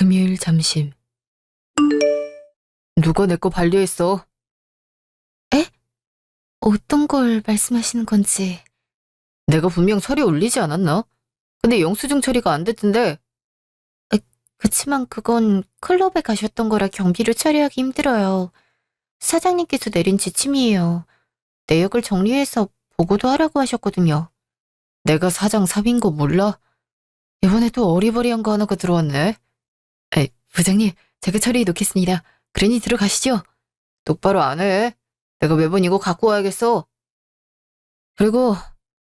금요일 점심. 누가 내 거 반려했어? 에? 어떤 걸 말씀하시는 건지. 내가 분명 처리 올리지 않았나? 근데 영수증 처리가 안 됐던데. 그치만 그건 클럽에 가셨던 거라 경비를 처리하기 힘들어요. 사장님께서 내린 지침이에요. 내역을 정리해서 보고도 하라고 하셨거든요. 내가 사장 삽인 거 몰라? 이번에 또 어리버리한 거 하나가 들어왔네. 부장님, 제가 처리해 놓겠습니다. 그러니 들어가시죠. 똑바로 안 해. 내가 매번 이거 갖고 와야겠어. 그리고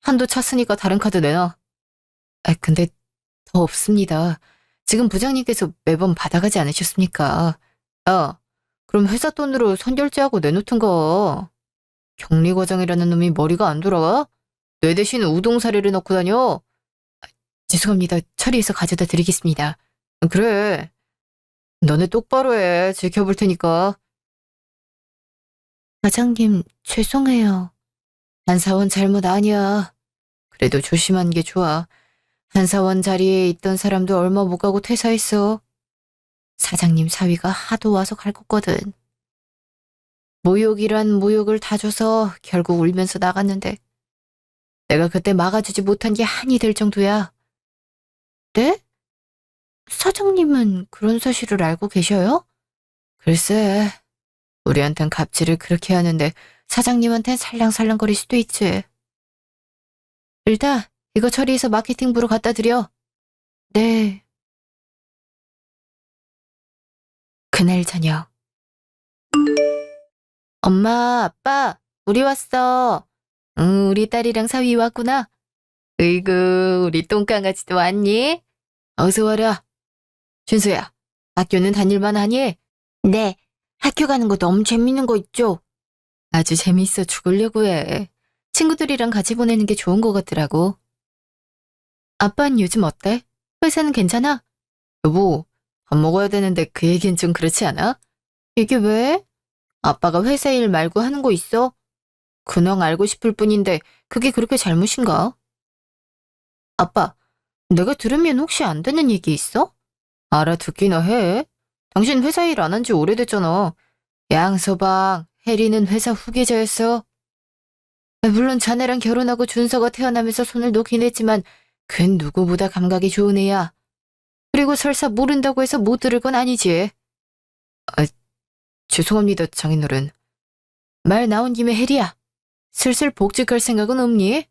한도 찼으니까 다른 카드 내놔. 근데 더 없습니다. 지금 부장님께서 매번 받아가지 않으셨습니까? 야, 그럼 회사 돈으로 선결제하고 내놓던가. 격리과장이라는 놈이 머리가 안 돌아가? 뇌 대신 우동사리를 넣고 다녀. 죄송합니다. 처리해서 가져다 드리겠습니다. 그래. 너네 똑바로 해. 지켜볼 테니까. 과장님, 죄송해요. 한사원 잘못 아니야. 그래도 조심한 게 좋아. 한사원 자리에 있던 사람도 얼마 못 가고 퇴사했어. 사장님 사위가 하도 와서 갈궜거든. 모욕이란 모욕을 다 줘서 결국 울면서 나갔는데 내가 그때 막아주지 못한 게 한이 될 정도야. 네? 사장님은 그런 사실을 알고 계셔요? 글쎄, 우리한텐 갑질을 그렇게 하는데 사장님한텐 살랑살랑거릴 수도 있지. 일단 이거 처리해서 마케팅부로 갖다 드려. 네. 그날 저녁. 엄마, 아빠, 우리 왔어. 응, 우리 딸이랑 사위 왔구나. 으이구, 우리 똥강아지도 왔니? 어서 와라. 준수야, 학교는 다닐만 하니? 네, 학교 가는 거 너무 재밌는 거 있죠? 아주 재밌어 죽으려고 해. 친구들이랑 같이 보내는 게 좋은 거 같더라고. 아빠는 요즘 어때? 회사는 괜찮아? 여보, 밥 먹어야 되는데 그 얘기는 좀 그렇지 않아? 이게 왜? 아빠가 회사 일 말고 하는 거 있어? 그냥 알고 싶을 뿐인데 그게 그렇게 잘못인가? 아빠, 내가 들으면 혹시 안 되는 얘기 있어? 알아듣기나 해. 당신 회사 일 안 한 지 오래됐잖아. 양서방, 혜리는 회사 후계자였어. 물론 자네랑 결혼하고 준서가 태어나면서 손을 놓긴 했지만 걘 누구보다 감각이 좋은 애야. 그리고 설사 모른다고 해서 못 들을 건 아니지. 죄송합니다, 장인어른. 말 나온 김에 혜리야. 슬슬 복직할 생각은 없니?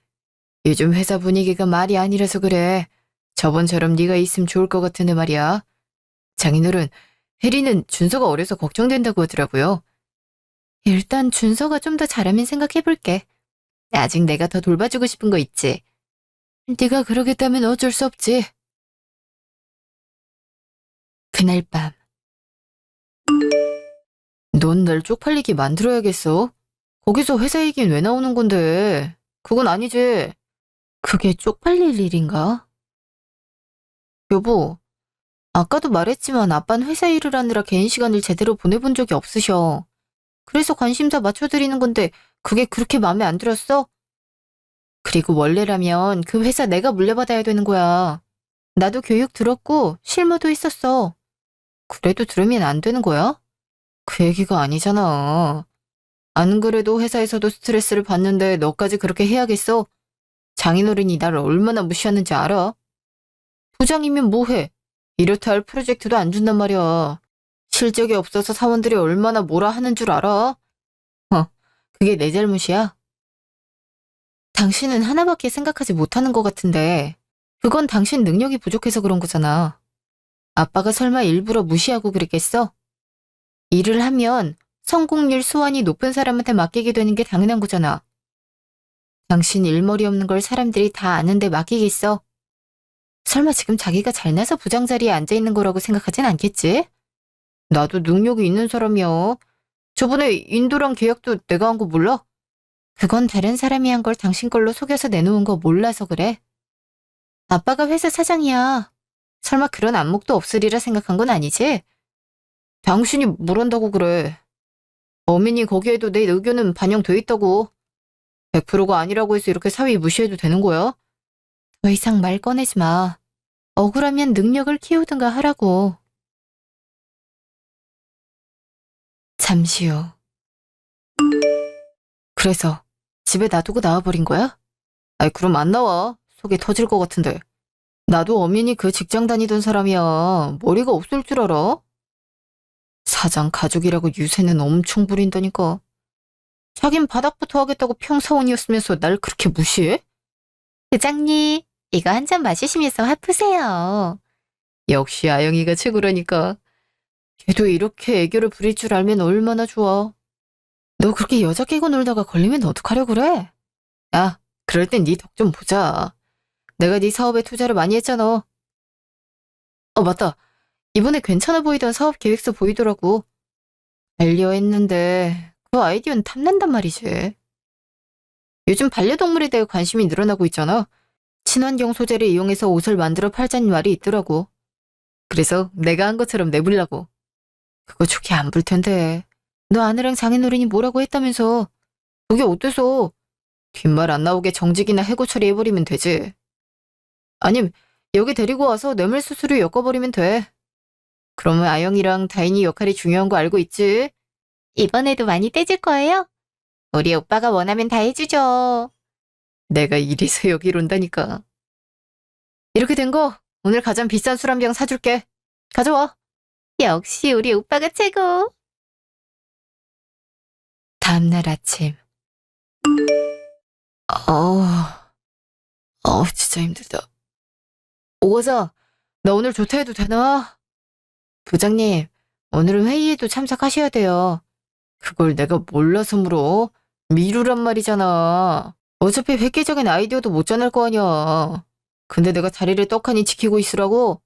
요즘 회사 분위기가 말이 아니라서 그래. 저번처럼 네가 있으면 좋을 것 같은데 말이야. 장인어른, 혜리는 준서가 어려서 걱정된다고 하더라고요. 일단 준서가 좀 더 잘하면 생각해볼게. 아직 내가 더 돌봐주고 싶은 거 있지. 네가 그러겠다면 어쩔 수 없지. 그날 밤. 넌 날 쪽팔리게 만들어야겠어. 거기서 회사 얘기는 왜 나오는 건데. 그건 아니지. 그게 쪽팔릴 일인가? 여보, 아까도 말했지만 아빠는 회사 일을 하느라 개인 시간을 제대로 보내본 적이 없으셔. 그래서 관심사 맞춰드리는 건데 그게 그렇게 마음에 안 들었어? 그리고 원래라면 그 회사 내가 물려받아야 되는 거야. 나도 교육 들었고 실무도 있었어. 그래도 들으면 안 되는 거야? 그 얘기가 아니잖아. 안 그래도 회사에서도 스트레스를 받는데 너까지 그렇게 해야겠어? 장인어른이 나를 얼마나 무시하는지 알아? 부장이면 뭐해? 이렇다 할 프로젝트도 안 준단 말이야. 실적이 없어서 사원들이 얼마나 뭐라 하는 줄 알아? 그게 내 잘못이야? 당신은 하나밖에 생각하지 못하는 것 같은데 그건 당신 능력이 부족해서 그런 거잖아. 아빠가 설마 일부러 무시하고 그랬겠어? 일을 하면 성공률 수완이 높은 사람한테 맡기게 되는 게 당연한 거잖아. 당신 일머리 없는 걸 사람들이 다 아는데 맡기겠어? 설마 지금 자기가 잘나서 부장 자리에 앉아있는 거라고 생각하진 않겠지? 나도 능력이 있는 사람이야. 저번에 인도랑 계약도 내가 한 거 몰라? 그건 다른 사람이 한 걸 당신 걸로 속여서 내놓은 거 몰라서 그래. 아빠가 회사 사장이야. 설마 그런 안목도 없으리라 생각한 건 아니지? 당신이 뭘 한다고 그래. 어민이 거기에도 내 의견은 반영돼 있다고. 100%가 아니라고 해서 이렇게 사위 무시해도 되는 거야? 더 이상 말 꺼내지 마. 억울하면 능력을 키우든가 하라고. 잠시 후. 그래서 집에 놔두고 나와버린 거야? 아이, 그럼 안 나와. 속이 터질 것 같은데. 나도 엄연히 그 직장 다니던 사람이야. 머리가 없을 줄 알아? 사장 가족이라고 유세는 엄청 부린다니까. 자긴 바닥부터 하겠다고 평사원이었으면서 날 그렇게 무시해? 부장님, 이거 한 잔 마시시면서 화 푸세요. 역시 아영이가 최고라니까. 걔도 이렇게 애교를 부릴 줄 알면 얼마나 좋아. 너 그렇게 여자 깨고 놀다가 걸리면 어떡하려고 그래? 야, 그럴 땐 네 덕 좀 보자. 내가 네 사업에 투자를 많이 했잖아. 맞다. 이번에 괜찮아 보이던 사업 계획서 보이더라고. 반려했는데 그 아이디어는 탐난단 말이지. 요즘 반려동물에 대해 관심이 늘어나고 있잖아. 친환경 소재를 이용해서 옷을 만들어 팔자는 말이 있더라고. 그래서 내가 한 것처럼 내보려고. 그거 좋게 안 불 텐데. 너 아내랑 장인어른이 뭐라고 했다면서. 그게 어때서? 뒷말 안 나오게 정직이나 해고 처리해버리면 되지. 아님, 여기 데리고 와서 뇌물수수료 엮어버리면 돼. 그러면 아영이랑 다인이 역할이 중요한 거 알고 있지? 이번에도 많이 떼줄 거예요? 우리 오빠가 원하면 다 해주죠. 내가 이래서 여기로 온다니까. 이렇게 된 거 오늘 가장 비싼 술 한 병 사줄게. 가져와. 역시 우리 오빠가 최고. 다음날 아침. 진짜 힘들다. 오거자, 나 오늘 조퇴해도 되나? 부장님, 오늘은 회의에도 참석하셔야 돼요. 그걸 내가 몰라서 물어. 미루란 말이잖아. 어차피 획기적인 아이디어도 못 전할 거 아니야. 근데 내가 자리를 떡하니 지키고 있으라고?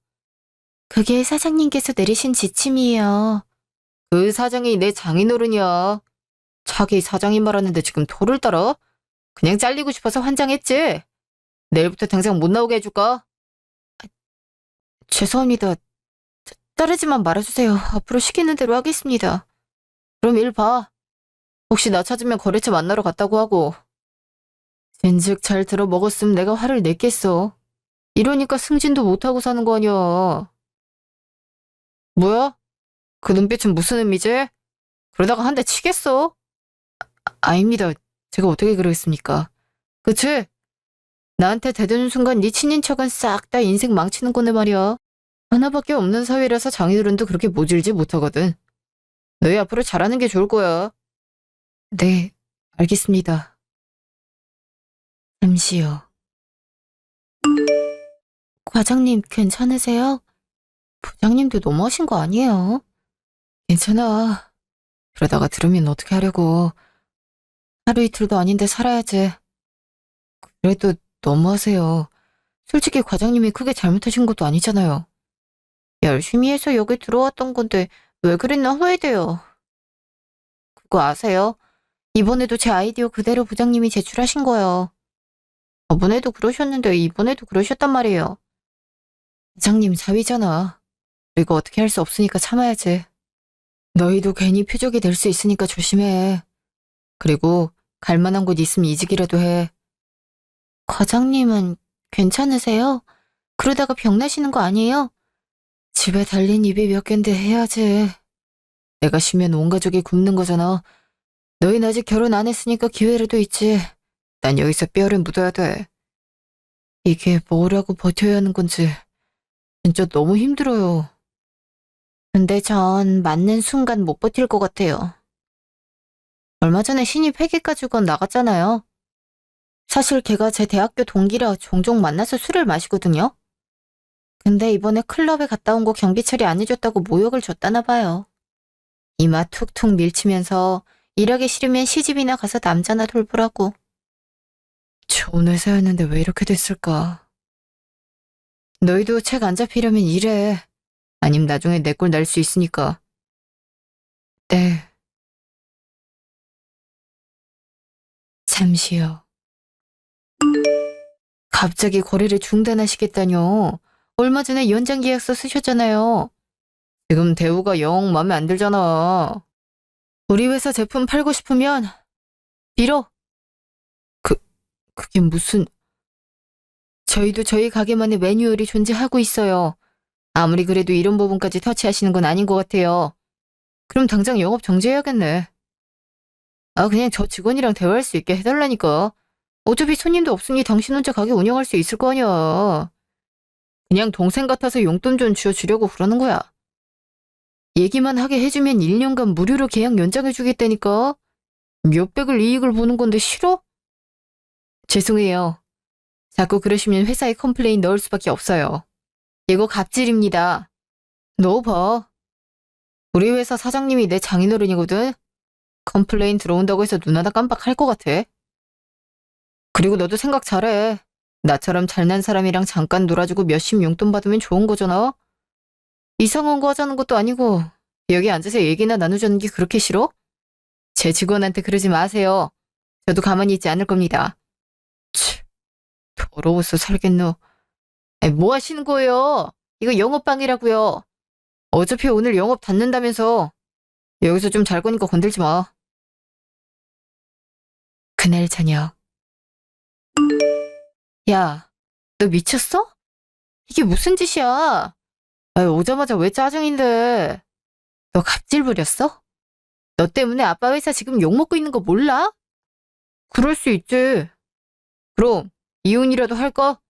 그게 사장님께서 내리신 지침이에요. 그 사장이 내 장인어른이야. 차기 사장이 말하는데 지금 토를 떨어? 그냥 잘리고 싶어서 환장했지? 내일부터 당장 못 나오게 해줄까? 죄송합니다. 따르지만 말아주세요. 앞으로 시키는 대로 하겠습니다. 그럼 일 봐. 혹시 나 찾으면 거래처 만나러 갔다고 하고. 진즉 잘 들어 먹었으면 내가 화를 냈겠어. 이러니까 승진도 못하고 사는 거 아니야. 뭐야? 그 눈빛은 무슨 의미지? 그러다가 한 대 치겠어? 아닙니다. 제가 어떻게 그러겠습니까? 그치? 나한테 대드는 순간 네 친인척은 싹 다 인생 망치는 거네 말이야. 하나밖에 없는 사회라서 장인어른도 그렇게 모질지 못하거든. 너희 앞으로 잘하는 게 좋을 거야. 네, 알겠습니다. 잠시요. 과장님 괜찮으세요? 부장님도 너무하신 거 아니에요? 괜찮아. 그러다가 들으면 어떻게 하려고. 하루 이틀도 아닌데 살아야지. 그래도 너무하세요. 솔직히 과장님이 크게 잘못하신 것도 아니잖아요. 열심히 해서 여기 들어왔던 건데 왜 그랬나 후회돼요. 그거 아세요? 이번에도 제 아이디어 그대로 부장님이 제출하신 거예요. 저번에도 그러셨는데 이번에도 그러셨단 말이에요. 부장님 사위잖아. 이거 어떻게 할 수 없으니까 참아야지. 너희도 괜히 표적이 될 수 있으니까 조심해. 그리고 갈 만한 곳 있으면 이직이라도 해. 과장님은 괜찮으세요? 그러다가 병나시는 거 아니에요? 집에 달린 입이 몇 갠데 해야지. 내가 쉬면 온 가족이 굶는 거잖아. 너희는 아직 결혼 안 했으니까 기회라도 있지. 난 여기서 뼈를 묻어야 돼. 이게 뭐라고 버텨야 하는 건지 진짜 너무 힘들어요. 근데 전 맞는 순간 못 버틸 것 같아요. 얼마 전에 신입 회계과직원 나갔잖아요. 사실 걔가 제 대학교 동기라 종종 만나서 술을 마시거든요. 근데 이번에 클럽에 갔다 온 거 경비처리 안 해줬다고 모욕을 줬다나 봐요. 이마 툭툭 밀치면서 일하기 싫으면 시집이나 가서 남자나 돌보라고. 좋은 회사였는데 왜 이렇게 됐을까? 너희도 책 안 잡히려면 일해. 아님 나중에 내 꼴 날 수 있으니까. 네. 잠시요. 갑자기 거래를 중단하시겠다뇨. 얼마 전에 연장 계약서 쓰셨잖아요. 지금 대우가 영 마음에 안 들잖아. 우리 회사 제품 팔고 싶으면 빌어. 그게 무슨... 저희도 저희 가게만의 매뉴얼이 존재하고 있어요. 아무리 그래도 이런 부분까지 터치하시는 건 아닌 것 같아요. 그럼 당장 영업 정지해야겠네. 아, 그냥 저 직원이랑 대화할 수 있게 해달라니까. 어차피 손님도 없으니 당신 혼자 가게 운영할 수 있을 거 아니야. 그냥 동생 같아서 용돈 좀 쥐어주려고 그러는 거야. 얘기만 하게 해주면 1년간 무료로 계약 연장해주겠다니까. 몇백을 이익을 보는 건데 싫어? 죄송해요. 자꾸 그러시면 회사에 컴플레인 넣을 수밖에 없어요. 이거 갑질입니다. 넣어봐. 우리 회사 사장님이 내 장인어른이거든. 컴플레인 들어온다고 해서 눈 하나 깜빡할 것 같아. 그리고 너도 생각 잘해. 나처럼 잘난 사람이랑 잠깐 놀아주고 몇십 용돈 받으면 좋은 거잖아. 이상한 거 하자는 것도 아니고 여기 앉아서 얘기나 나누자는 게 그렇게 싫어? 제 직원한테 그러지 마세요. 저도 가만히 있지 않을 겁니다. 치, 더러워서 살겠노. 아니, 뭐 하시는 거예요? 이거 영업방해라고요. 어차피 오늘 영업 닫는다면서. 여기서 좀 잘 거니까 건들지 마. 그날 저녁. 야, 너 미쳤어? 이게 무슨 짓이야? 아유, 오자마자 왜 짜증인데? 너 갑질 부렸어? 너 때문에 아빠 회사 지금 욕먹고 있는 거 몰라? 그럴 수 있지. 그럼 이혼이라도 할까?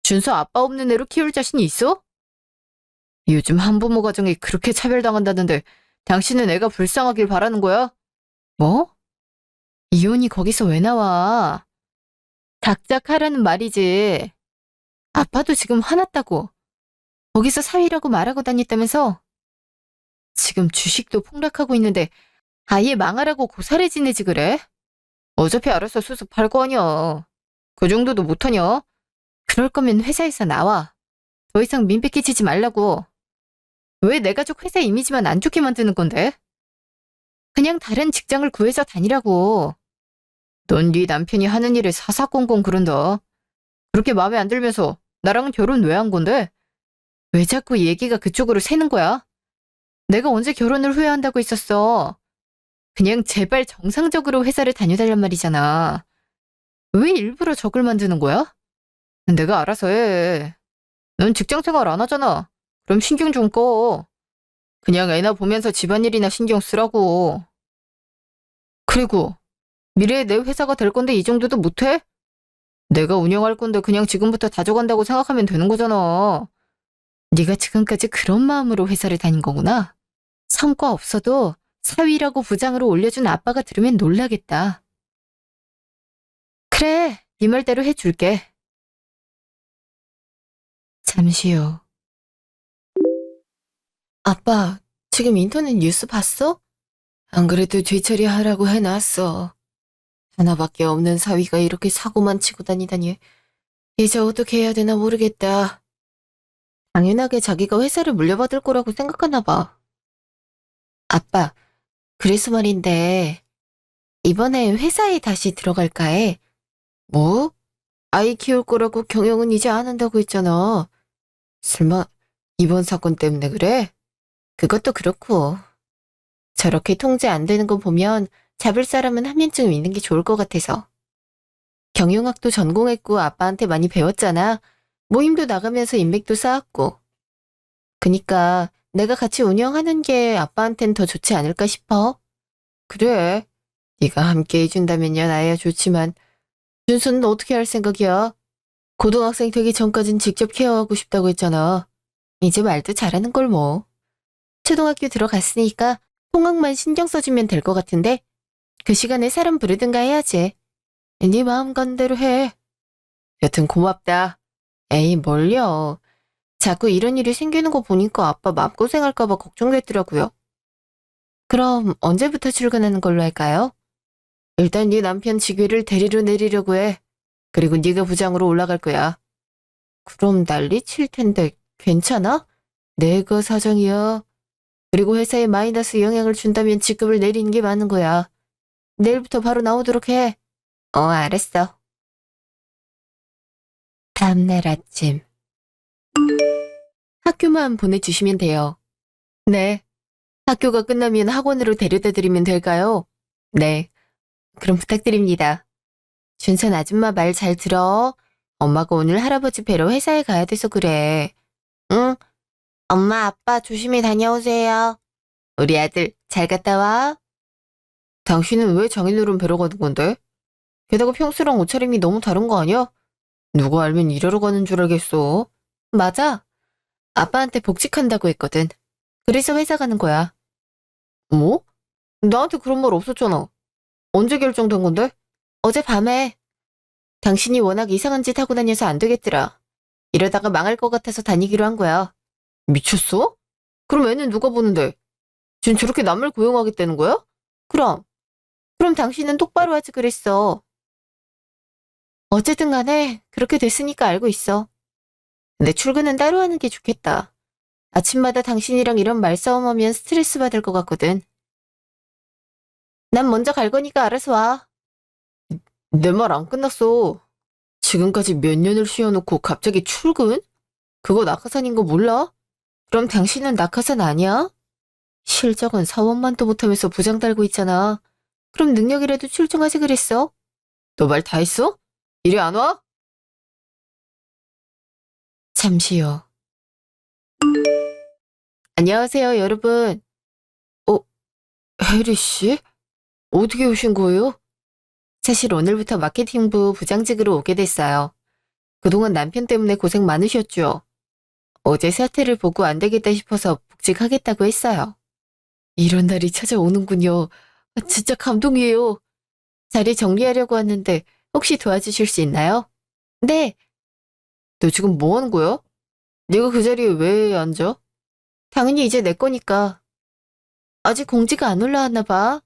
준서 아빠 없는 애로 키울 자신이 있어? 요즘 한부모 가정이 그렇게 차별당한다는데 당신은 애가 불쌍하길 바라는 거야? 뭐? 이혼이 거기서 왜 나와? 작작하라는 말이지. 아빠도 지금 화났다고. 거기서 사위라고 말하고 다녔다면서? 지금 주식도 폭락하고 있는데 아예 망하라고 고사를 지내지 그래? 어차피 알아서 수습할 거 아니야. 그 정도도 못하냐? 그럴 거면 회사에서 나와. 더 이상 민폐 끼치지 말라고. 왜 내 가족 회사 이미지만 안 좋게 만드는 건데? 그냥 다른 직장을 구해서 다니라고. 넌 네 남편이 하는 일을 사사건건 그런다. 그렇게 마음에 안 들면서 나랑은 결혼 왜 한 건데? 왜 자꾸 얘기가 그쪽으로 새는 거야? 내가 언제 결혼을 후회한다고 했었어. 그냥 제발 정상적으로 회사를 다녀달란 말이잖아. 왜 일부러 적을 만드는 거야? 내가 알아서 해. 넌 직장 생활 안 하잖아. 그럼 신경 좀 꺼. 그냥 애나 보면서 집안일이나 신경 쓰라고. 그리고 미래에 내 회사가 될 건데 이 정도도 못해? 내가 운영할 건데 그냥 지금부터 다져간다고 생각하면 되는 거잖아. 네가 지금까지 그런 마음으로 회사를 다닌 거구나. 성과 없어도 사위라고 부장으로 올려준 아빠가 들으면 놀라겠다. 그래, 네 말대로 해줄게. 잠시 후. 아빠, 지금 인터넷 뉴스 봤어? 안 그래도 뒤처리하라고 해놨어. 하나밖에 없는 사위가 이렇게 사고만 치고 다니다니. 이제 어떻게 해야 되나 모르겠다. 당연하게 자기가 회사를 물려받을 거라고 생각하나 봐. 아빠, 그래서 말인데 이번에 회사에 다시 들어갈까 해. 뭐? 아이 키울 거라고 경영은 이제 안 한다고 했잖아. 설마 이번 사건 때문에 그래? 그것도 그렇고. 저렇게 통제 안 되는 거 보면 잡을 사람은 한 명쯤 있는 게 좋을 것 같아서. 경영학도 전공했고 아빠한테 많이 배웠잖아. 모임도 나가면서 인맥도 쌓았고. 그니까 내가 같이 운영하는 게 아빠한텐 더 좋지 않을까 싶어. 그래. 네가 함께 해준다면야 나야 좋지만 준수는 어떻게 할 생각이야? 고등학생 되기 전까진 직접 케어하고 싶다고 했잖아. 이제 말도 잘하는 걸 뭐. 초등학교 들어갔으니까 통학만 신경 써주면 될 것 같은데 그 시간에 사람 부르든가 해야지. 네 마음 간 대로 해. 여튼 고맙다. 에이 뭘요. 자꾸 이런 일이 생기는 거 보니까 아빠 마음고생할까 봐 걱정됐더라고요. 그럼 언제부터 출근하는 걸로 할까요? 일단 네 남편 직위를 대리로 내리려고 해. 그리고 네가 부장으로 올라갈 거야. 그럼 난리 칠 텐데 괜찮아? 내가 사장이야. 그리고 회사에 마이너스 영향을 준다면 직급을 내리는 게 맞는 거야. 내일부터 바로 나오도록 해. 알았어. 다음날 아침. 학교만 보내주시면 돼요. 네. 학교가 끝나면 학원으로 데려다 드리면 될까요? 네. 그럼 부탁드립니다. 준선 아줌마 말 잘 들어. 엄마가 오늘 할아버지 뵈러 회사에 가야 돼서 그래. 응. 엄마, 아빠 조심히 다녀오세요. 우리 아들 잘 갔다 와. 당신은 왜 장인어른 뵈러 가는 건데? 게다가 평소랑 옷차림이 너무 다른 거 아니야? 누가 알면 일하러 가는 줄 알겠어. 맞아. 아빠한테 복직한다고 했거든. 그래서 회사 가는 거야. 뭐? 나한테 그런 말 없었잖아. 언제 결정된 건데? 어젯밤에. 당신이 워낙 이상한 짓 하고 다녀서 안 되겠더라. 이러다가 망할 것 같아서 다니기로 한 거야. 미쳤어? 그럼 애는 누가 보는데? 지금 저렇게 남을 고용하겠다는 거야? 그럼. 그럼 당신은 똑바로 하지 그랬어. 어쨌든 간에 그렇게 됐으니까 알고 있어. 근데 출근은 따로 하는 게 좋겠다. 아침마다 당신이랑 이런 말싸움하면 스트레스 받을 것 같거든. 난 먼저 갈 거니까 알아서 와. 내 말 안 끝났어. 지금까지 몇 년을 쉬어놓고 갑자기 출근? 그거 낙하산인 거 몰라? 그럼 당신은 낙하산 아니야? 실적은 사원만도 못하면서 부장 달고 있잖아. 그럼 능력이라도 출중하지 그랬어? 너 말 다 했어? 이리 안 와? 잠시요. 안녕하세요, 여러분. 어, 혜리 씨? 어떻게 오신 거예요? 사실 오늘부터 마케팅부 부장직으로 오게 됐어요. 그동안 남편 때문에 고생 많으셨죠? 어제 사태를 보고 안 되겠다 싶어서 복직하겠다고 했어요. 이런 날이 찾아오는군요. 진짜 감동이에요. 자리 정리하려고 하는데 혹시 도와주실 수 있나요? 네. 너 지금 뭐 하는 거야? 네가 그 자리에 왜 앉아? 당연히 이제 내 거니까. 아직 공지가 안 올라왔나 봐.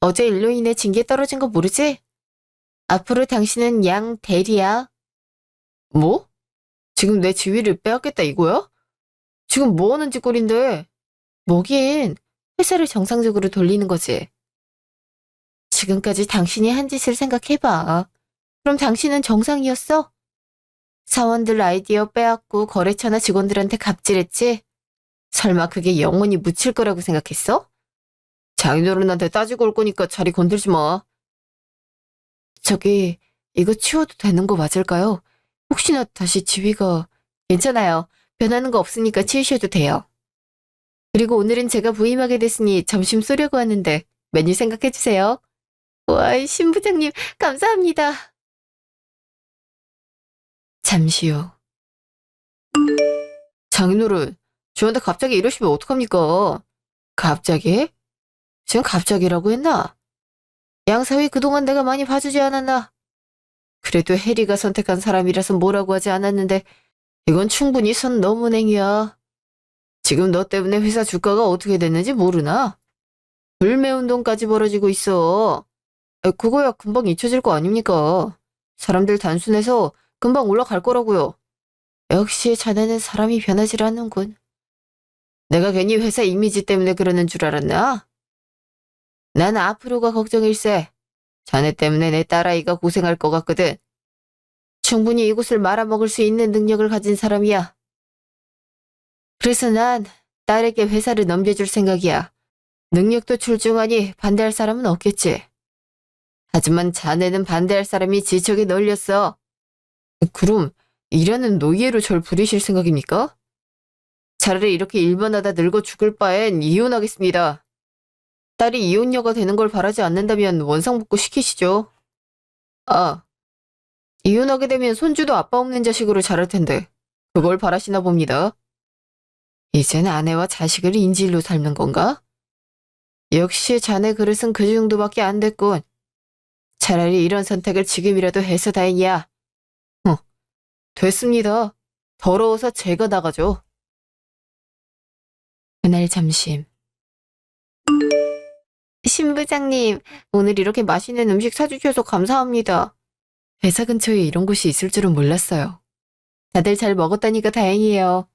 어제 일로 인해 징계 떨어진 거 모르지? 앞으로 당신은 양 대리야. 뭐? 지금 내 지위를 빼앗겠다 이거야? 지금 뭐 하는 짓거리인데? 뭐긴 회사를 정상적으로 돌리는 거지. 지금까지 당신이 한 짓을 생각해봐. 그럼 당신은 정상이었어? 사원들 아이디어 빼앗고 거래처나 직원들한테 갑질했지? 설마 그게 영원히 묻힐 거라고 생각했어? 장인어른한테 따지고 올 거니까 자리 건들지 마. 저기, 이거 치워도 되는 거 맞을까요? 혹시나 다시 지위가... 괜찮아요. 변하는 거 없으니까 치우셔도 돼요. 그리고 오늘은 제가 부임하게 됐으니 점심 쏘려고 하는데 메뉴 생각해주세요. 와, 신 부장님, 감사합니다. 잠시 후. 장인어른, 저한테 갑자기 이러시면 어떡합니까? 갑자기? 지금 갑자기라고 했나? 양사위 그동안 내가 많이 봐주지 않았나? 그래도 해리가 선택한 사람이라서 뭐라고 하지 않았는데 이건 충분히 선 넘은 행위야. 지금 너 때문에 회사 주가가 어떻게 됐는지 모르나? 불매운동까지 벌어지고 있어. 그거야 금방 잊혀질 거 아닙니까? 사람들 단순해서 금방 올라갈 거라고요. 역시 자네는 사람이 변하질 않는군. 내가 괜히 회사 이미지 때문에 그러는 줄 알았나? 난 앞으로가 걱정일세. 자네 때문에 내 딸아이가 고생할 것 같거든. 충분히 이곳을 말아먹을 수 있는 능력을 가진 사람이야. 그래서 난 딸에게 회사를 넘겨줄 생각이야. 능력도 출중하니 반대할 사람은 없겠지. 하지만 자네는 반대할 사람이 지척에 널렸어. 그럼 일하는 노예로 절 부리실 생각입니까? 차라리 이렇게 일반하다 늙어 죽을 바엔 이혼하겠습니다. 딸이 이혼녀가 되는 걸 바라지 않는다면 원상복구 시키시죠. 아, 이혼하게 되면 손주도 아빠 없는 자식으로 자랄 텐데 그걸 바라시나 봅니다. 이젠 아내와 자식을 인질로 삶는 건가? 역시 자네 그릇은 그 정도밖에 안 됐군. 차라리 이런 선택을 지금이라도 해서 다행이야. 됐습니다. 더러워서 제가 나가죠. 그날 점심. 신 부장님, 오늘 이렇게 맛있는 음식 사주셔서 감사합니다. 회사 근처에 이런 곳이 있을 줄은 몰랐어요. 다들 잘 먹었다니까 다행이에요.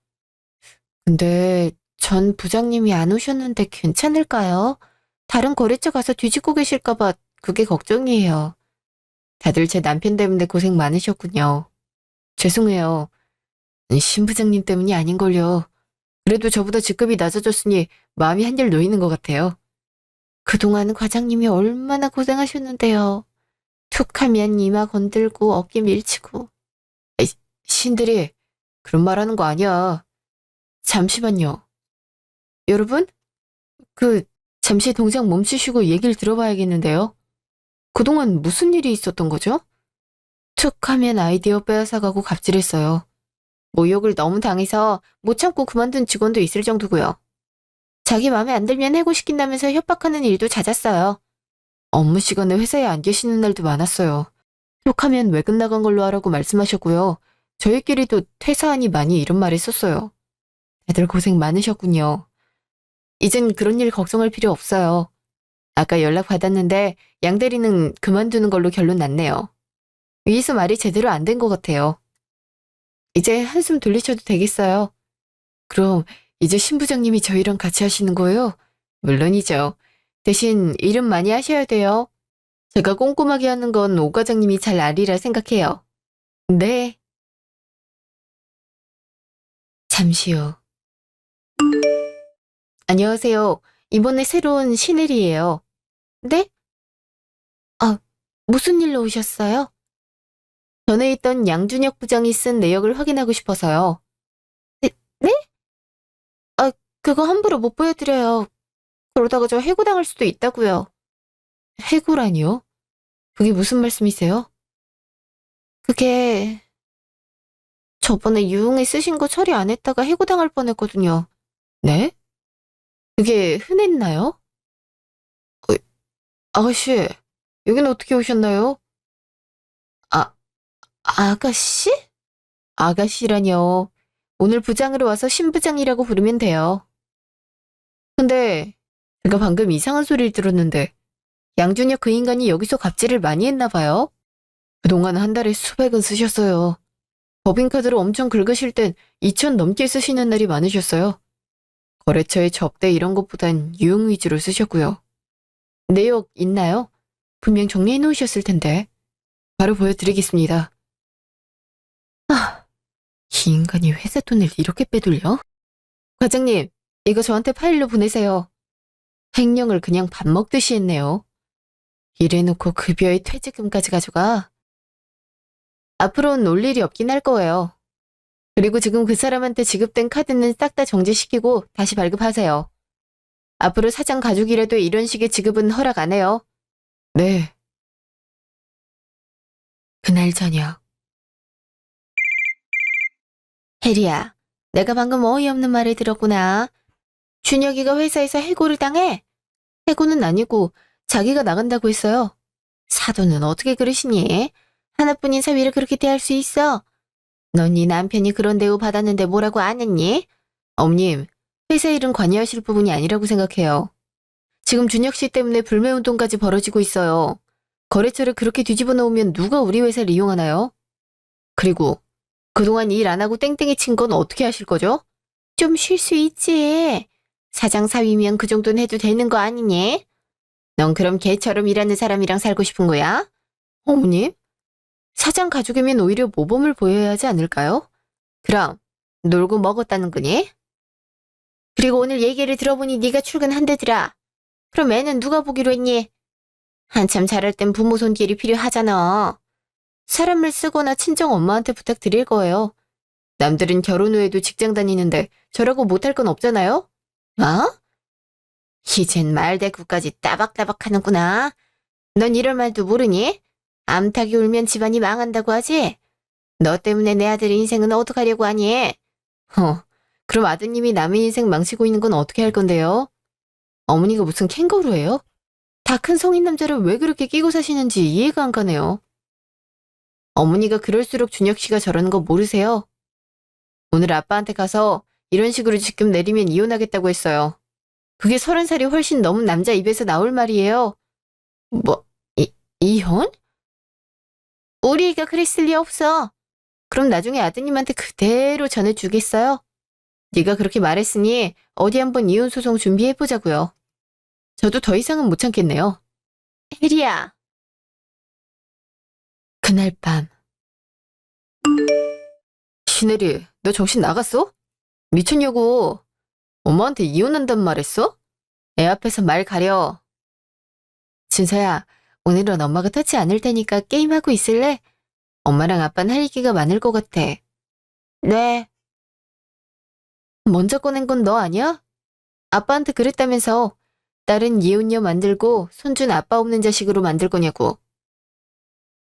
근데 전 부장님이 안 오셨는데 괜찮을까요? 다른 거래처 가서 뒤집고 계실까봐 그게 걱정이에요. 다들 제 남편 때문에 고생 많으셨군요. 죄송해요. 신 부장님 때문이 아닌걸요. 그래도 저보다 직급이 낮아졌으니 마음이 한결 놓이는 것 같아요. 그동안 과장님이 얼마나 고생하셨는데요. 툭 하면 이마 건들고 어깨 밀치고. 에이, 신들이 그런 말 하는 거 아니야. 잠시만요. 여러분? 그 잠시 동작 멈추시고 얘기를 들어봐야겠는데요. 그동안 무슨 일이 있었던 거죠? 툭 하면 아이디어 빼앗아가고 갑질했어요. 모욕을 너무 당해서 못 참고 그만둔 직원도 있을 정도고요. 자기 마음에 안 들면 해고시킨다면서 협박하는 일도 잦았어요. 업무 시간에 회사에 안 계시는 날도 많았어요. 툭하면 외근 나간 걸로 하라고 말씀하셨고요. 저희끼리도 퇴사하니 많이 이런 말 했었어요. 다들 고생 많으셨군요. 이젠 그런 일 걱정할 필요 없어요. 아까 연락 받았는데 양 대리는 그만두는 걸로 결론 났네요. 위에서 말이 제대로 안 된 것 같아요. 이제 한숨 돌리셔도 되겠어요. 그럼 이제 신 부장님이 저희랑 같이 하시는 거예요? 물론이죠. 대신 일은 많이 하셔야 돼요. 제가 꼼꼼하게 하는 건 오 과장님이 잘 아리라 생각해요. 네. 잠시 후. 안녕하세요. 이번에 새로운 신일이에요. 네? 아, 무슨 일로 오셨어요? 전에 있던 양준혁 부장이 쓴 내역을 확인하고 싶어서요. 네? 네? 아, 그거 함부로 못 보여드려요. 그러다가 저 해고당할 수도 있다고요. 해고라니요? 그게 무슨 말씀이세요? 그게 저번에 유흥에 쓰신 거 처리 안 했다가 해고당할 뻔했거든요. 네? 그게 흔했나요? 어, 아가씨, 여기는 어떻게 오셨나요? 아, 아가씨? 아가씨라뇨. 오늘 부장으로 와서 신부장이라고 부르면 돼요. 근데 제가 방금 이상한 소리를 들었는데 양준혁 그 인간이 여기서 갑질을 많이 했나 봐요. 그동안 한 달에 수백은 쓰셨어요. 법인카드로 엄청 긁으실 땐 2천 넘게 쓰시는 날이 많으셨어요. 거래처에 접대 이런 것보단 유흥 위주로 쓰셨고요. 내역 있나요? 분명 정리해 놓으셨을 텐데. 바로 보여드리겠습니다. 아, 이 인간이 회사 돈을 이렇게 빼돌려? 과장님, 이거 저한테 파일로 보내세요. 횡령을 그냥 밥 먹듯이 했네요. 이래놓고 급여에 퇴직금까지 가져가. 앞으로는 올 일이 없긴 할 거예요. 그리고 지금 그 사람한테 지급된 카드는 싹 다 정지시키고 다시 발급하세요. 앞으로 사장 가족이라도 이런 식의 지급은 허락 안 해요. 네. 그날 저녁. 혜리야, 내가 방금 어이없는 말을 들었구나. 준혁이가 회사에서 해고를 당해? 해고는 아니고 자기가 나간다고 했어요. 사돈은 어떻게 그러시니? 하나뿐인 사위를 그렇게 대할 수 있어? 넌 네 남편이 그런 대우 받았는데 뭐라고 안 했니? 어머님, 회사 일은 관여하실 부분이 아니라고 생각해요. 지금 준혁 씨 때문에 불매운동까지 벌어지고 있어요. 거래처를 그렇게 뒤집어 놓으면 누가 우리 회사를 이용하나요? 그리고 그동안 일 안 하고 땡땡이 친 건 어떻게 하실 거죠? 좀 쉴 수 있지. 사장 사위면 그 정도는 해도 되는 거 아니니? 넌 그럼 개처럼 일하는 사람이랑 살고 싶은 거야? 어머님? 사장 가족이면 오히려 모범을 보여야 하지 않을까요? 그럼 놀고 먹었다는 거니? 그리고 오늘 얘기를 들어보니 네가 출근한대더라. 그럼 애는 누가 보기로 했니? 한참 자랄 땐 부모 손길이 필요하잖아. 사람을 쓰거나 친정 엄마한테 부탁드릴 거예요. 남들은 결혼 후에도 직장 다니는데 저라고 못할 건 없잖아요? 어? 이젠 말대꾸까지 따박따박 하는구나. 넌 이럴 말도 모르니? 암탉이 울면 집안이 망한다고 하지? 너 때문에 내 아들 인생은 어떡하려고 하니? 그럼 아드님이 남의 인생 망치고 있는 건 어떻게 할 건데요? 어머니가 무슨 캥거루예요? 다 큰 성인 남자를 왜 그렇게 끼고 사시는지 이해가 안 가네요. 어머니가 그럴수록 준혁 씨가 저러는 거 모르세요? 오늘 아빠한테 가서 이런 식으로 지금 내리면 이혼하겠다고 했어요. 그게 30살이 훨씬 넘은 남자 입에서 나올 말이에요. 뭐, 이혼? 우리 애가 그랬을 리 없어. 그럼 나중에 아드님한테 그대로 전해주겠어요? 네가 그렇게 말했으니 어디 한번 이혼 소송 준비해보자고요. 저도 더 이상은 못 참겠네요. 혜리야. 그날 밤. 신혜리, 너 정신 나갔어? 미쳤냐고. 엄마한테 이혼한단 말했어? 애 앞에서 말 가려. 준서야, 오늘은 엄마가 터치 않을 테니까 게임하고 있을래? 엄마랑 아빠는 할 얘기가 많을 것 같아. 네. 먼저 꺼낸 건 너 아니야? 아빠한테 그랬다면서. 딸은 이혼녀 만들고 손주는 아빠 없는 자식으로 만들 거냐고.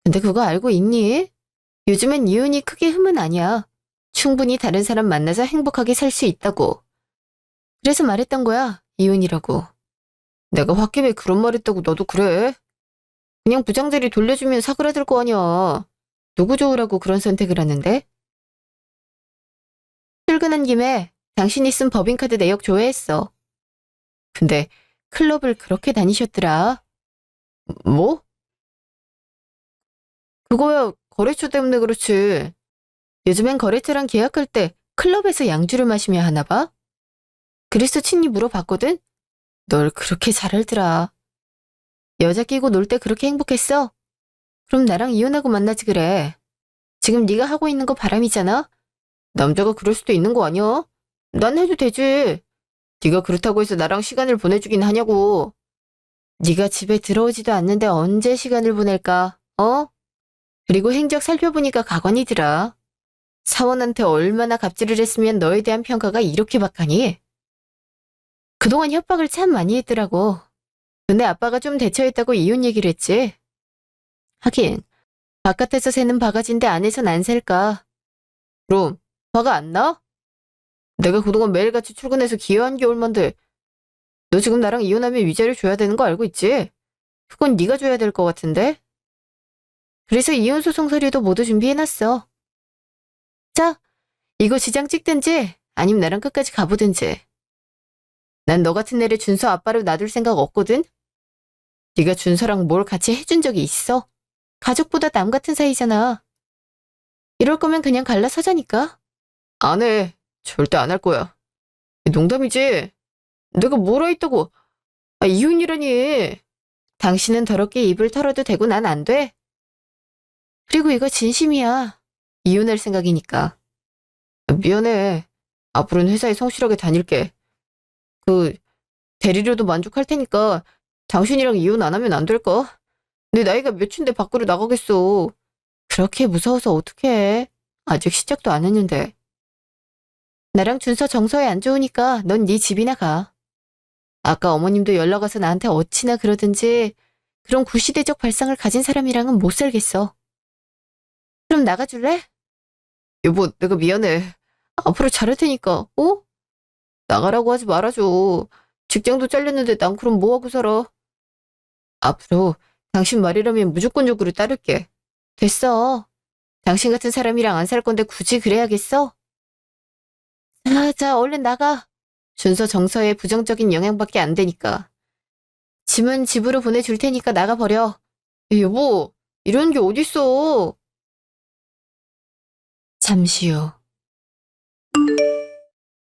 근데 그거 알고 있니? 요즘엔 이혼이 크게 흠은 아니야. 충분히 다른 사람 만나서 행복하게 살 수 있다고. 그래서 말했던 거야, 이혼이라고. 내가 홧김에 그런 말 했다고 너도 그래? 그냥 부장들이 돌려주면 사그라들 거 아니야. 누구 좋으라고 그런 선택을 하는데? 출근한 김에 당신이 쓴 법인카드 내역 조회했어. 근데 클럽을 그렇게 다니셨더라. 뭐? 그거야 거래처 때문에 그렇지. 요즘엔 거래처랑 계약할 때 클럽에서 양주를 마시며 하나 봐? 그래서 친히 물어봤거든? 널 그렇게 잘 알더라. 여자 끼고 놀 때 그렇게 행복했어? 그럼 나랑 이혼하고 만나지 그래. 지금 네가 하고 있는 거 바람이잖아? 남자가 그럴 수도 있는 거 아니야? 난 해도 되지. 네가 그렇다고 해서 나랑 시간을 보내주긴 하냐고. 네가 집에 들어오지도 않는데 언제 시간을 보낼까? 어? 그리고 행적 살펴보니까 가관이더라. 사원한테 얼마나 갑질을 했으면 너에 대한 평가가 이렇게 박하니? 그동안 협박을 참 많이 했더라고. 근데 아빠가 좀 대처했다고 이혼 얘기를 했지. 하긴 바깥에서 새는 바가지인데 안에선 안 셀까. 그럼 화가 안 나? 내가 그동안 매일같이 출근해서 기여한 게 얼만데 너 지금 나랑 이혼하면 위자료 줘야 되는 거 알고 있지? 그건 네가 줘야 될 것 같은데? 그래서 이혼 소송 서류도 모두 준비해놨어. 자, 이거 지장 찍든지 아님 나랑 끝까지 가보든지. 난 너 같은 애를 준서 아빠로 놔둘 생각 없거든? 네가 준서랑 뭘 같이 해준 적이 있어? 가족보다 남 같은 사이잖아. 이럴 거면 그냥 갈라서자니까. 안 해. 절대 안 할 거야. 농담이지? 내가 뭐라 했다고. 이혼이라니. 당신은 더럽게 입을 털어도 되고 난 안 돼. 그리고 이거 진심이야. 이혼할 생각이니까. 미안해. 앞으로는 회사에 성실하게 다닐게. 그 대리료도 만족할 테니까 당신이랑 이혼 안 하면 안 될까? 내 나이가 몇인데 밖으로 나가겠어. 그렇게 무서워서 어떡해. 아직 시작도 안 했는데. 나랑 준서 정서에 안 좋으니까 넌 네 집이나 가. 아까 어머님도 연락 와서 나한테 어찌나 그러든지 그런 구시대적 발상을 가진 사람이랑은 못 살겠어. 그럼 나가줄래? 여보, 내가 미안해. 앞으로 잘할 테니까, 어? 나가라고 하지 말아줘. 직장도 잘렸는데 난 그럼 뭐하고 살아? 앞으로 당신 말이라면 무조건적으로 따를게. 됐어. 당신 같은 사람이랑 안 살 건데 굳이 그래야겠어? 자, 얼른 나가. 준서 정서에 부정적인 영향밖에 안 되니까. 짐은 집으로 보내줄 테니까 나가버려. 여보, 이런 게 어딨어. 잠시 후.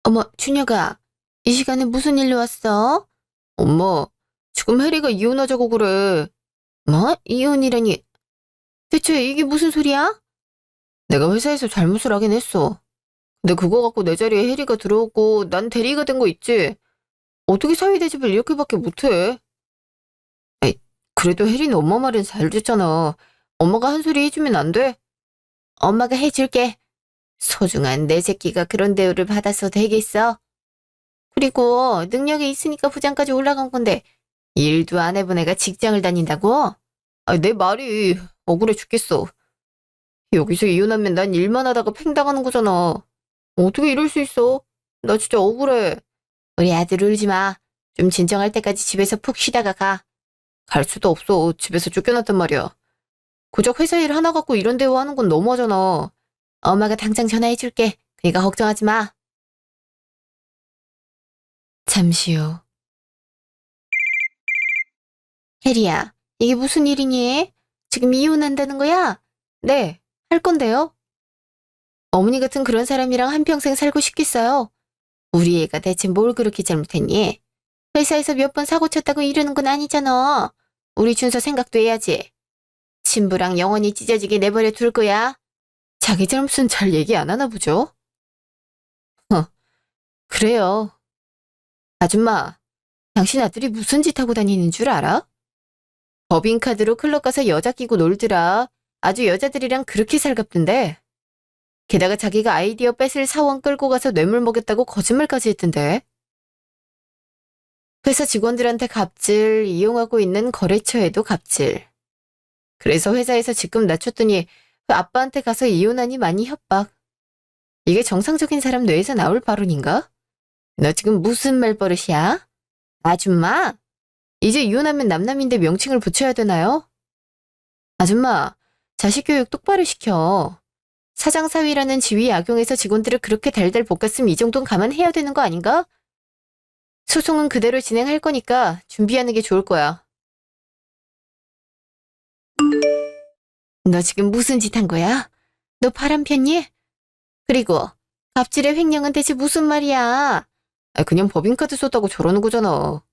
어머, 준혁아. 이 시간에 무슨 일로 왔어? 엄마, 지금 혜리가 이혼하자고 그래. 뭐? 이혼이라니. 대체 이게 무슨 소리야? 내가 회사에서 잘못을 하긴 했어. 근데 그거 갖고 내 자리에 혜리가 들어오고 난 대리가 된 거 있지? 어떻게 사위 대접을 이렇게밖에 못해? 에이, 그래도 혜리는 엄마 말은 잘 듣잖아. 엄마가 한 소리 해주면 안 돼? 엄마가 해줄게. 소중한 내 새끼가 그런 대우를 받아서 되겠어? 그리고 능력이 있으니까 부장까지 올라간 건데 일도 안 해본 애가 직장을 다닌다고? 내 말이 억울해 죽겠어. 여기서 이혼하면 난 일만 하다가 팽당하는 거잖아. 어떻게 이럴 수 있어? 나 진짜 억울해. 우리 아들 울지 마. 좀 진정할 때까지 집에서 푹 쉬다가 가. 갈 수도 없어. 집에서 쫓겨났단 말이야. 고작 회사 일 하나 갖고 이런 대우하는 건 너무하잖아. 엄마가 당장 전화해줄게. 그러니까 걱정하지 마. 잠시 후. 혜리야, 이게 무슨 일이니? 지금 이혼한다는 거야? 네, 할 건데요. 어머니 같은 그런 사람이랑 한평생 살고 싶겠어요? 우리 애가 대체 뭘 그렇게 잘못했니? 회사에서 몇 번 사고 쳤다고 이러는 건 아니잖아. 우리 준서 생각도 해야지. 친부랑 영원히 찢어지게 내버려 둘 거야. 자기 잘못은 잘 얘기 안 하나 보죠? 그래요. 아줌마, 당신 아들이 무슨 짓 하고 다니는 줄 알아? 법인카드로 클럽 가서 여자 끼고 놀더라. 아주 여자들이랑 그렇게 살갑던데. 게다가 자기가 아이디어 뺏을 사원 끌고 가서 뇌물 먹였다고 거짓말까지 했던데. 회사 직원들한테 갑질, 이용하고 있는 거래처에도 갑질. 그래서 회사에서 직급 낮췄더니 아빠한테 가서 이혼하니 많이 협박. 이게 정상적인 사람 뇌에서 나올 발언인가? 너 지금 무슨 말버릇이야? 아줌마? 이제 이혼하면 남남인데 명칭을 붙여야 되나요? 아줌마, 자식 교육 똑바로 시켜. 사장사위라는 지위 악용해서 직원들을 그렇게 달달 볶았으면 이 정도는 감안해야 되는 거 아닌가? 소송은 그대로 진행할 거니까 준비하는 게 좋을 거야. 너 지금 무슨 짓 한 거야? 너 바람 폈니? 그리고 갑질의 횡령은 대체 무슨 말이야? 그냥 법인카드 썼다고 저러는 거잖아.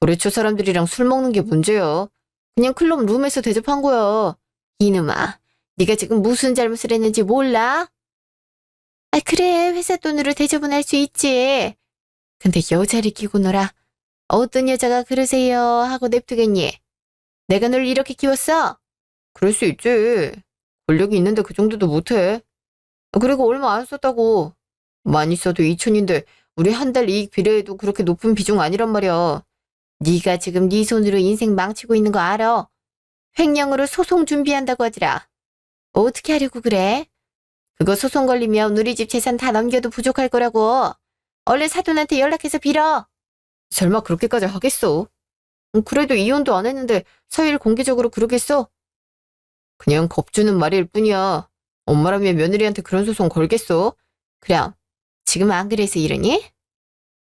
거래처 사람들이랑 술 먹는 게 문제야. 그냥 클럽 룸에서 대접한 거야. 이놈아, 네가 지금 무슨 잘못을 했는지 몰라? 그래, 회사 돈으로 대접은 할 수 있지. 근데 여자를 끼고 놀아. 어떤 여자가 그러세요 하고 냅두겠니? 내가 널 이렇게 키웠어? 그럴 수 있지. 권력이 있는데 그 정도도 못해. 그리고 얼마 안 썼다고. 많이 써도 2천인데 우리 한 달 이익 비례해도 그렇게 높은 비중 아니란 말이야. 네가 지금 네 손으로 인생 망치고 있는 거 알아? 횡령으로 소송 준비한다고 하더라. 어떻게 하려고 그래? 그거 소송 걸리면 우리 집 재산 다 넘겨도 부족할 거라고. 얼른 사돈한테 연락해서 빌어. 설마 그렇게까지 하겠어? 그래도 이혼도 안 했는데 사위를 공개적으로 그러겠어? 그냥 겁주는 말일 뿐이야. 엄마라면 며느리한테 그런 소송 걸겠어? 그럼 지금 안 그래서 이러니?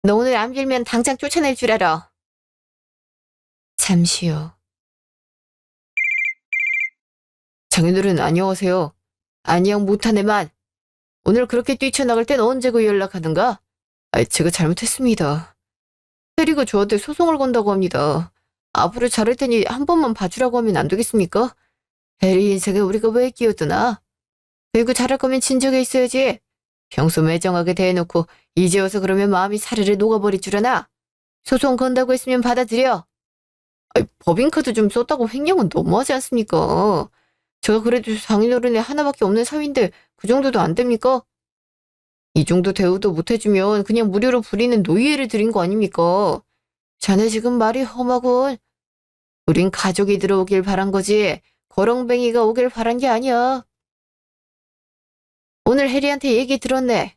너 오늘 안 빌면 당장 쫓아낼 줄 알아. 잠시 후. 장인어른 안녕하세요. 안녕 못한 애만. 오늘 그렇게 뛰쳐나갈 땐 언제 그 연락하든가? 제가 잘못했습니다. 해리가 저한테 소송을 건다고 합니다. 앞으로 잘할 테니 한 번만 봐주라고 하면 안 되겠습니까? 해리 인생에 우리가 왜 끼어드나? 그리고 잘할 거면 진정해 있어야지. 평소 매정하게 대해놓고 이제 와서 그러면 마음이 사르르 녹아버릴 줄 아나? 소송 건다고 했으면 받아들여. 법인카드 좀 썼다고 횡령은 너무하지 않습니까? 제가 그래도 장인어른이 하나밖에 없는 사위인데 그 정도도 안 됩니까? 이 정도 대우도 못 해주면 그냥 무료로 부리는 노예를 드린 거 아닙니까? 자네 지금 말이 험하군. 우린 가족이 들어오길 바란 거지 거렁뱅이가 오길 바란 게 아니야. 오늘 해리한테 얘기 들었네.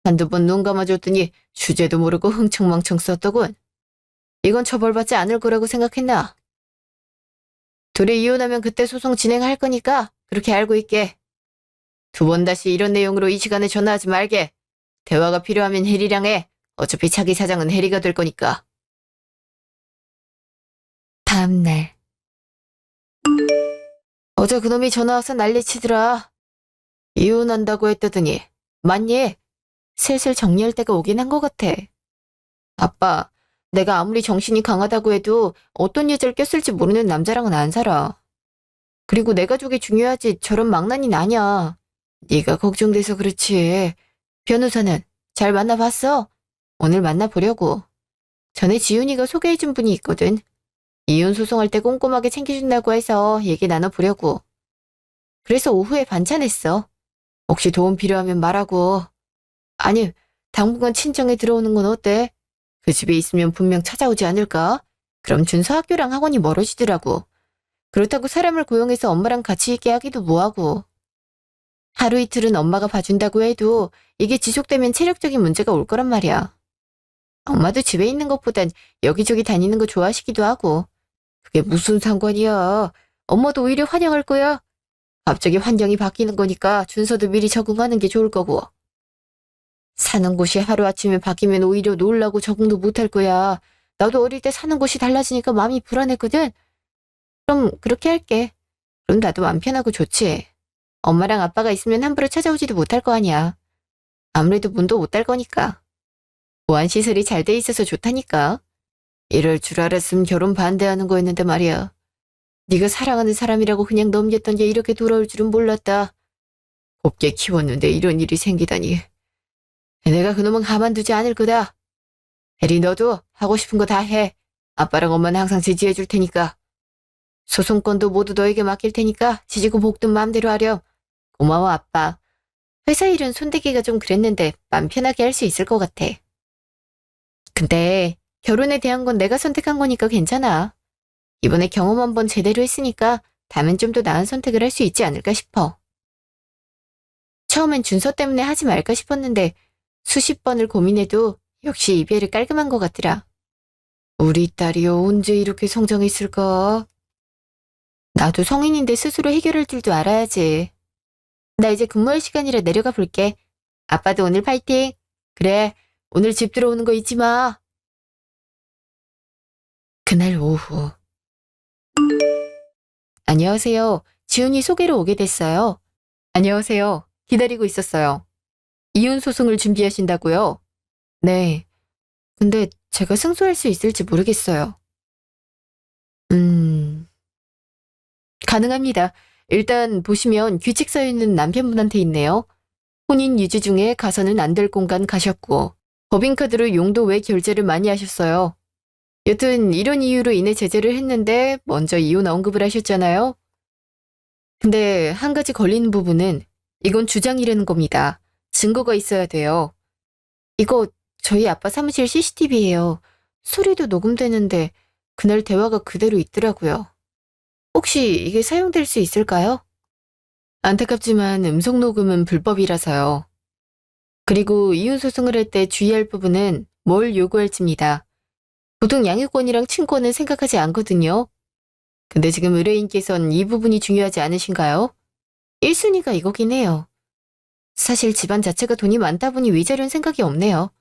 한두 번 눈 감아줬더니 주제도 모르고 흥청망청 썼더군. 이건 처벌받지 않을 거라고 생각했나? 둘이 이혼하면 그때 소송 진행할 거니까 그렇게 알고 있게. 두 번 다시 이런 내용으로 이 시간에 전화하지 말게. 대화가 필요하면 해리랑 해. 어차피 차기 사장은 해리가 될 거니까. 다음 날. 어제 그놈이 전화 와서 난리치더라. 이혼한다고 했다더니 맞니? 슬슬 정리할 때가 오긴 한 것 같아. 아빠, 내가 아무리 정신이 강하다고 해도 어떤 여자를 꼈을지 모르는 남자랑은 안 살아. 그리고 내 가족이 중요하지 저런 망나니는 아니야. 네가 걱정돼서 그렇지. 변호사는 잘 만나봤어? 오늘 만나보려고. 전에 지훈이가 소개해준 분이 있거든. 이혼 소송할 때 꼼꼼하게 챙겨준다고 해서 얘기 나눠보려고. 그래서 오후에 반찬했어. 혹시 도움 필요하면 말하고. 아니, 당분간 친정에 들어오는 건 어때? 그 집에 있으면 분명 찾아오지 않을까? 그럼 준서 학교랑 학원이 멀어지더라고. 그렇다고 사람을 고용해서 엄마랑 같이 있게 하기도 뭐하고. 하루 이틀은 엄마가 봐준다고 해도 이게 지속되면 체력적인 문제가 올 거란 말이야. 엄마도 집에 있는 것보단 여기저기 다니는 거 좋아하시기도 하고. 그게 무슨 상관이야. 엄마도 오히려 환영할 거야. 갑자기 환경이 바뀌는 거니까 준서도 미리 적응하는 게 좋을 거고. 사는 곳이 하루아침에 바뀌면 오히려 놀라고 적응도 못할 거야. 나도 어릴 때 사는 곳이 달라지니까 마음이 불안했거든. 그럼 그렇게 할게. 그럼 나도 마음 편하고 좋지. 엄마랑 아빠가 있으면 함부로 찾아오지도 못할 거 아니야. 아무래도 문도 못 달 거니까. 보안시설이 잘 돼 있어서 좋다니까. 이럴 줄 알았으면 결혼 반대하는 거였는데 말이야. 네가 사랑하는 사람이라고 그냥 넘겼던 게 이렇게 돌아올 줄은 몰랐다. 곱게 키웠는데 이런 일이 생기다니. 내가 그놈은 가만두지 않을 거다. 혜리 너도 하고 싶은 거 다 해. 아빠랑 엄마는 항상 지지해 줄 테니까. 소송권도 모두 너에게 맡길 테니까 지지고 볶든 마음대로 하렴. 고마워 아빠. 회사 일은 손대기가 좀 그랬는데 맘 편하게 할 수 있을 것 같아. 근데 결혼에 대한 건 내가 선택한 거니까 괜찮아. 이번에 경험 한번 제대로 했으니까 다음엔 좀 더 나은 선택을 할 수 있지 않을까 싶어. 처음엔 준서 때문에 하지 말까 싶었는데 수십 번을 고민해도 역시 이별이 깔끔한 것 같더라. 우리 딸이요, 언제 이렇게 성장했을까? 나도 성인인데 스스로 해결할 줄도 알아야지. 나 이제 근무할 시간이라 내려가 볼게. 아빠도 오늘 파이팅. 그래, 오늘 집 들어오는 거 잊지 마. 그날 오후. 안녕하세요. 지훈이 소개로 오게 됐어요. 안녕하세요. 기다리고 있었어요. 이혼 소송을 준비하신다고요? 네. 근데 제가 승소할 수 있을지 모르겠어요. 가능합니다. 일단 보시면 규칙 서유는 남편분한테 있네요. 혼인 유지 중에 가서는 안 될 공간 가셨고 법인카드로 용도 외 결제를 많이 하셨어요. 여튼 이런 이유로 인해 제재를 했는데 먼저 이혼 언급을 하셨잖아요. 근데 한 가지 걸리는 부분은 이건 주장이라는 겁니다. 증거가 있어야 돼요. 이거 저희 아빠 사무실 CCTV예요. 소리도 녹음되는데 그날 대화가 그대로 있더라고요. 혹시 이게 사용될 수 있을까요? 안타깝지만 음성 녹음은 불법이라서요. 그리고 이혼 소송을 할 때 주의할 부분은 뭘 요구할지입니다. 보통 양육권이랑 친권은 생각하지 않거든요. 근데 지금 의뢰인께선 이 부분이 중요하지 않으신가요? 1순위가 이거긴 해요. 사실 집안 자체가 돈이 많다 보니 위자료는 생각이 없네요.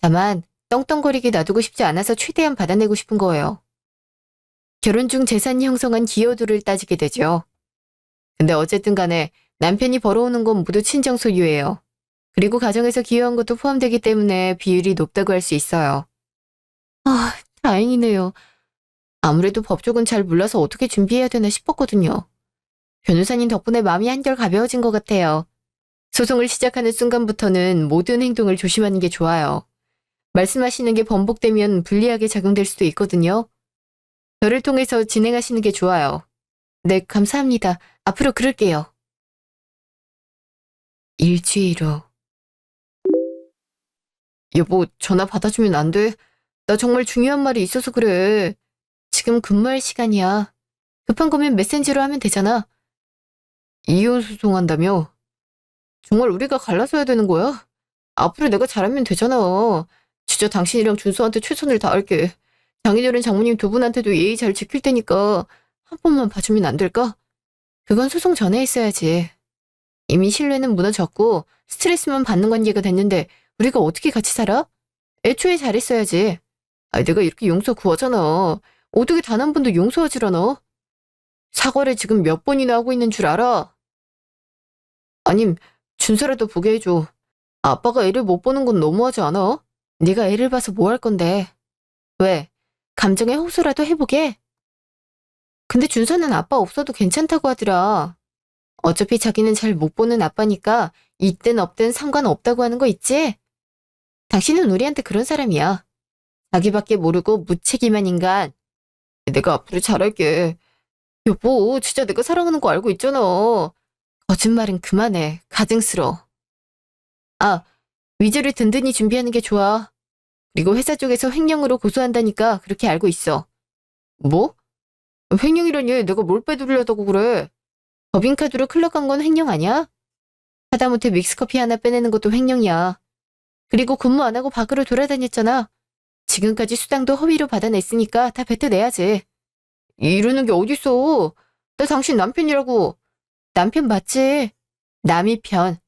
다만 떵떵거리게 놔두고 싶지 않아서 최대한 받아내고 싶은 거예요. 결혼 중 재산 형성한 기여도를 따지게 되죠. 근데 어쨌든 간에 남편이 벌어오는 건 모두 친정 소유예요. 그리고 가정에서 기여한 것도 포함되기 때문에 비율이 높다고 할 수 있어요. 아, 다행이네요. 아무래도 법 쪽은 잘 몰라서 어떻게 준비해야 되나 싶었거든요. 변호사님 덕분에 마음이 한결 가벼워진 것 같아요. 소송을 시작하는 순간부터는 모든 행동을 조심하는 게 좋아요. 말씀하시는 게 번복되면 불리하게 작용될 수도 있거든요. 저를 통해서 진행하시는 게 좋아요. 네, 감사합니다. 앞으로 그럴게요. 일주일 후. 여보, 전화 받아주면 안 돼? 나 정말 중요한 말이 있어서 그래. 지금 근무할 시간이야. 급한 거면 메신저로 하면 되잖아. 이혼 소송한다며? 정말 우리가 갈라서야 되는 거야? 앞으로 내가 잘하면 되잖아. 진짜 당신이랑 준수한테 최선을 다할게. 장인어른 장모님 두 분한테도 예의 잘 지킬 테니까 한 번만 봐주면 안 될까? 그건 소송 전에 했어야지. 이미 신뢰는 무너졌고 스트레스만 받는 관계가 됐는데 우리가 어떻게 같이 살아? 애초에 잘했어야지. 아니, 내가 이렇게 용서 구하잖아. 어떻게 단 한 번도 용서하질 않아? 사과를 지금 몇 번이나 하고 있는 줄 알아? 아님, 준서라도 보게 해줘. 아빠가 애를 못 보는 건 너무하지 않아? 네가 애를 봐서 뭐 할 건데? 왜? 감정에 호소라도 해보게? 근데 준서는 아빠 없어도 괜찮다고 하더라. 어차피 자기는 잘 못 보는 아빠니까 있든 없든 상관없다고 하는 거 있지? 당신은 우리한테 그런 사람이야. 자기밖에 모르고 무책임한 인간. 내가 앞으로 잘할게. 여보, 진짜 내가 사랑하는 거 알고 있잖아. 거짓말은 그만해. 가증스러워. 아, 위조를 든든히 준비하는 게 좋아. 그리고 회사 쪽에서 횡령으로 고소한다니까 그렇게 알고 있어. 뭐? 횡령이라니 내가 뭘 빼돌려다고 그래. 법인카드로 클럽 간 건 횡령 아니야? 하다못해 믹스커피 하나 빼내는 것도 횡령이야. 그리고 근무 안 하고 밖으로 돌아다녔잖아. 지금까지 수당도 허위로 받아냈으니까 다 뱉어내야지. 이러는 게 어딨어. 나 당신 남편이라고. 남편 맞지? 남이 편.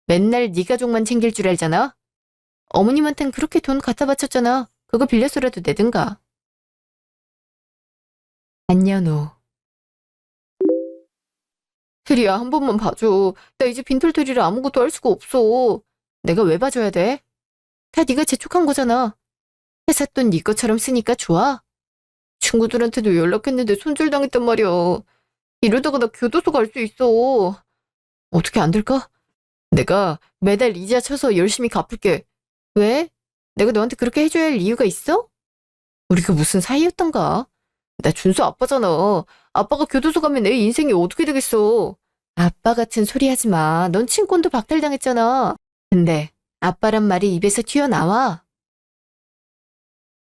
맨날 네 가족만 챙길 줄 알잖아. 어머님한텐 그렇게 돈 갖다 바쳤잖아. 그거 빌려서라도 내든가. 반년 후. 혜리야, 한 번만 봐줘. 나 이제 빈털터리라 아무것도 할 수가 없어. 내가 왜 봐줘야 돼? 다 네가 재촉한 거잖아. 회사 돈 네 것처럼 쓰니까 좋아? 친구들한테도 연락했는데 손절당했단 말이야. 이러다가 나 교도소 갈 수 있어. 어떻게 안 될까? 내가 매달 이자 쳐서 열심히 갚을게. 왜? 내가 너한테 그렇게 해줘야 할 이유가 있어? 우리가 무슨 사이였던가? 나 준수 아빠잖아. 아빠가 교도소 가면 내 인생이 어떻게 되겠어. 아빠 같은 소리 하지 마. 넌 친권도 박탈당했잖아. 근데 아빠란 말이 입에서 튀어나와.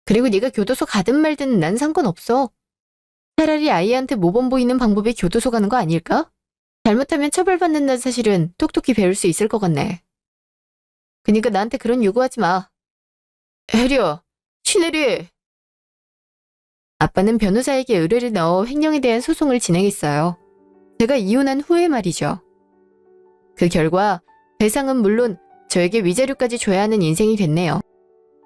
그리고 네가 교도소 가든 말든 난 상관없어. 차라리 아이한테 모범 보이는 방법이 교도소 가는 거 아닐까? 잘못하면 처벌받는다는 사실은 똑똑히 배울 수 있을 것 같네. 그니까 나한테 그런 요구하지 마. 해려, 신혜리. 아빠는 변호사에게 의뢰를 넣어 횡령에 대한 소송을 진행했어요. 제가 이혼한 후에 말이죠. 그 결과 배상은 물론 저에게 위자료까지 줘야 하는 인생이 됐네요.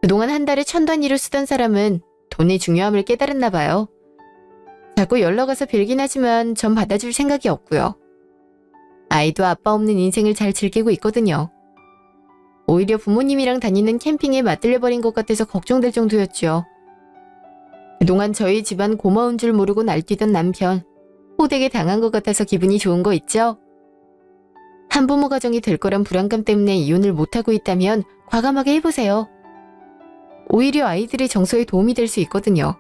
그동안 한 달에 1,000단위를 쓰던 사람은 돈의 중요함을 깨달았나 봐요. 자꾸 연락 와서 빌긴 하지만 전 받아줄 생각이 없고요. 아이도 아빠 없는 인생을 잘 즐기고 있거든요. 오히려 부모님이랑 다니는 캠핑에 맞들려버린 것 같아서 걱정될 정도였죠. 그동안 저희 집안 고마운 줄 모르고 날뛰던 남편, 호되게 당한 것 같아서 기분이 좋은 거 있죠? 한부모 가정이 될 거란 불안감 때문에 이혼을 못하고 있다면 과감하게 해보세요. 오히려 아이들의 정서에 도움이 될 수 있거든요.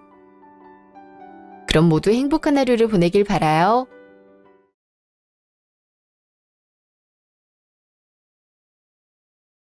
그럼 모두 행복한 하루를 보내길 바라요.